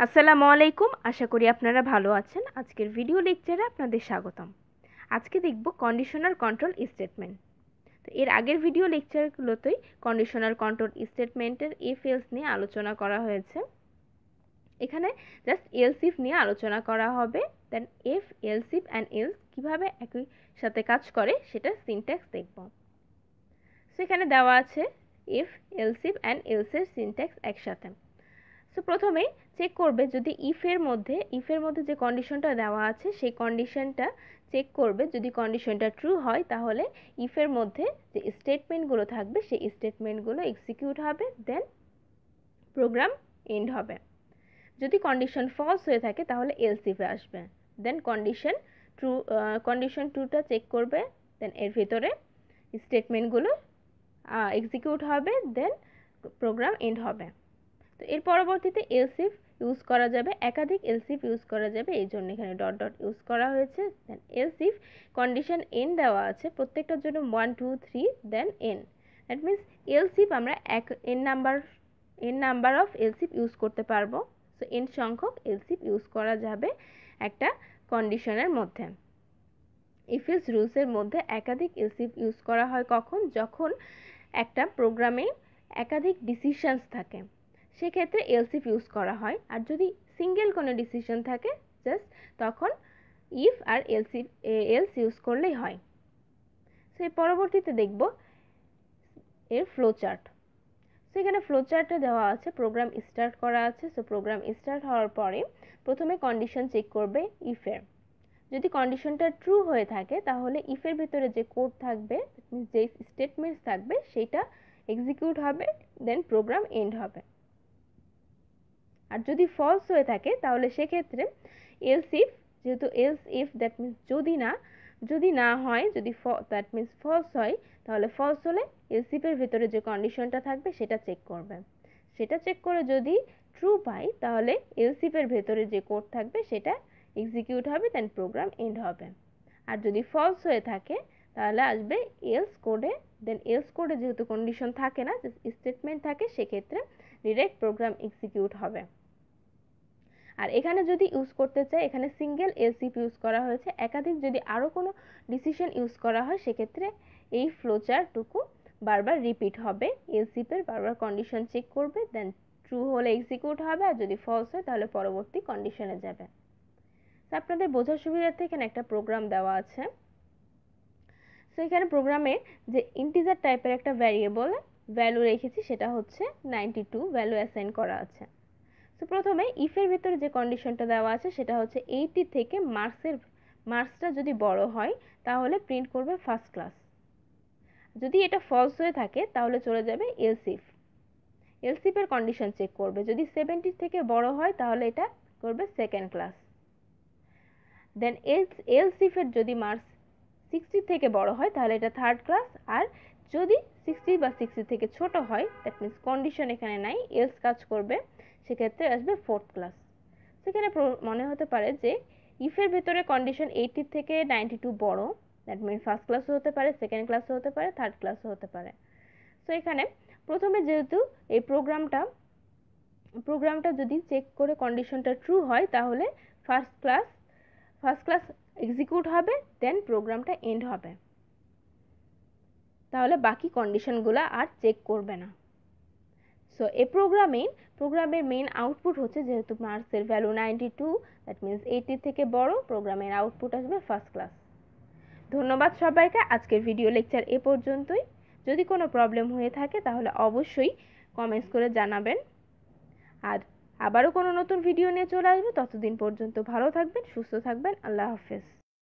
আসসালামু আলাইকুম, আশা করি আপনারা ভালো আছেন। আজকের ভিডিও লেকচারে আপনাদের স্বাগতম। আজকে দেখব কন্ডিশনাল কন্ট্রোল স্টেটমেন্ট। তো এর আগের ভিডিও লেকচারগুলোতেই কন্ডিশনাল কন্ট্রোল স্টেটমেন্টের ইফ এলস নিয়ে আলোচনা করা হয়েছে। এখানে জাস্ট এলস ইফ নিয়ে আলোচনা করা হবে। Then if, else if and else কীভাবে একই সাথে কাজ করে সেটার সিনট্যাক্স দেখব। সো এখানে দেওয়া আছে ইফ, এলস ইফ অ্যান্ড এলসের সিনট্যাক্স একসাথে। সো প্রথমেই চেক করবে যদি ইফের মধ্যে যে কন্ডিশনটা দেওয়া আছে সেই কন্ডিশনটা চেক করবে। যদি কন্ডিশনটা ট্রু হয় তাহলে ইফের মধ্যে যে স্টেটমেন্টগুলো থাকবে সেই স্টেটমেন্টগুলো এক্সিকিউট হবে, দেন প্রোগ্রাম এন্ড হবে। যদি কন্ডিশন ফলস হয়ে থাকে তাহলে এলস ইফে আসবে, দেন কন্ডিশন ট্রুটা চেক করবে, দেন এর ভিতরে স্টেটমেন্টগুলো এক্সিকিউট হবে, দেন প্রোগ্রাম এন্ড হবে। তো এর পরবর্তীতে এলস ইফ ইউজ করা যাবে, একাধিক এলস ইফ ইউজ করা যাবে, এই জন্য এখানে ডট ডট ইউজ করা হয়েছে। Then else if condition n দেওয়া আছে প্রত্যেকটার জন্য 1 2 3 then n. That means else if আমরা n number of else if use করতে পারবো। সো এন সংখ্যক এলস ইফ ইউজ করা যাবে একটা কন্ডিশনের মধ্যে। ইফ এলস রুলসের মধ্যে একাধিক এলস ইফ ইউজ করা হয় কখন? যখন একটা প্রোগ্রামে একাধিক ডিসিশনস থাকে, সেক্ষেত্রে এলস ইফ ইউজ করা হয়। আর যদি সিঙ্গেল কোনো ডিসিশন থাকে জাস্ট তখন ইফ আর এলস ইউজ করলেই হয়। সো এর পরবর্তীতে দেখব এর ফ্লো চার্ট। সো এখানে ফ্লো চার্টে দেওয়া আছে প্রোগ্রাম স্টার্ট করা আছে। সো প্রোগ্রাম স্টার্ট হওয়ার পরে প্রথমে কন্ডিশন চেক করবে ইফের। যদি কন্ডিশনটা ট্রু হয়ে থাকে তাহলে ইফের ভিতরে যে কোড থাকবে, যে স্টেটমেন্টস থাকবে সেটা এক্সিকিউট হবে, দেন প্রোগ্রাম এন্ড হবে। আর যদি ফলস হয়ে থাকে তাহলে সেক্ষেত্রে এলস ইফ, যেহেতু এলস ইফ দ্যাট মিনস যদি না হয়, যদি দ্যাট মিনস ফলস হয়, তাহলে ফলস হলে এলস ইফের ভিতরে যে কন্ডিশনটা থাকবে সেটা চেক করবে। সেটা চেক করে যদি ট্রু পাই তাহলে এলস ইফের ভেতরে যে কোড থাকবে সেটা এক্সিকিউট হবে, দেন প্রোগ্রাম এন্ড হবে। আর যদি ফলস হয়ে থাকে তাহলে আসবে এলস কোডে, দেন এলস কোডে যেহেতু কন্ডিশন থাকে না, স্টেটমেন্ট থাকে, সেক্ষেত্রে ডিরেক্ট প্রোগ্রাম এক্সিকিউট হবে। আর এখানে যদি ইউজ করতে চাই, এখানে সিঙ্গেল এলস ইফ ইউজ করা হয়েছে। একাধিক যদি আরও কোনো ডিসিশন ইউজ করা হয় সেক্ষেত্রে এই ফ্লোচার্টটুকু বারবার রিপিট হবে। এলস ইফের বারবার কন্ডিশন চেক করবে, দেন ট্রু হলে এক্সিকিউট হবে, আর যদি ফলস হয় তাহলে পরবর্তী কন্ডিশনে যাবে। তো আপনাদের বোঝার সুবিধার্থে এখানে একটা প্রোগ্রাম দেওয়া আছে। সো এখানে প্রোগ্রামে যে ইন্টিজার টাইপের একটা ভ্যারিয়েবল ভ্যালু রেখেছি সেটা হচ্ছে 92 ভ্যালু অ্যাসাইন করা আছে। তো প্রথমে ইফের ভিতরে যে কন্ডিশনটা দেওয়া আছে সেটা হচ্ছে 80 থেকে মার্কসটা যদি বড় হয় তাহলে প্রিন্ট করবে ফার্স্ট ক্লাস। যদি এটা ফলস হয়ে থাকে তাহলে চলে যাবে এলস ইফ। এলস ইফের কন্ডিশন চেক করবে, যদি 70 থেকে বড় হয় তাহলে এটা করবে সেকেন্ড ক্লাস। দেন এলস ইফের যদি মার্কস 60 থেকে বড় হয় তাহলে এটা থার্ড ক্লাস। আর যদি 60 বা 60 থেকে ছোট হয়, দ্যাট মিনস কন্ডিশন এখানে নাই, এলস কাজ করবে, সেক্ষেত্রে আসবে ফোর্থ ক্লাস। সেখানে মনে হতে পারে যে ইফের ভেতরে কন্ডিশন 80 থেকে 92 বড়, দ্যাট মিনস ফার্স্ট ক্লাসও হতে পারে, সেকেন্ড ক্লাসও হতে পারে, থার্ড ক্লাসও হতে পারে। সো এখানে প্রথমে যেহেতু এই প্রোগ্রামটা যদি চেক করে কন্ডিশনটা ট্রু হয় তাহলে ফার্স্ট ক্লাস এক্সিকিউট হবে, দেন প্রোগ্রামটা এন্ড হবে। তাহলে বাকি কন্ডিশনগুলো আর চেক করবে না। সো এই প্রোগ্রামের মেইন আউটপুট হচ্ছে, যেহেতু মার্কসের ভ্যালু 92, দ্যাট মিনস 80 থেকে বড়, প্রোগ্রামের আউটপুট আসবে ফার্স্ট ক্লাস। ধন্যবাদ সবাইকে। আজকের ভিডিও লেকচার এ পর্যন্তই। যদি কোনো প্রবলেম হয়ে থাকে তাহলে অবশ্যই কমেন্টস করে জানাবেন। আর আবারও কোনো নতুন ভিডিও নিয়ে চলে আসবো। ততদিন পর্যন্ত ভালো থাকবেন, সুস্থ থাকবেন। আল্লাহ হাফেজ।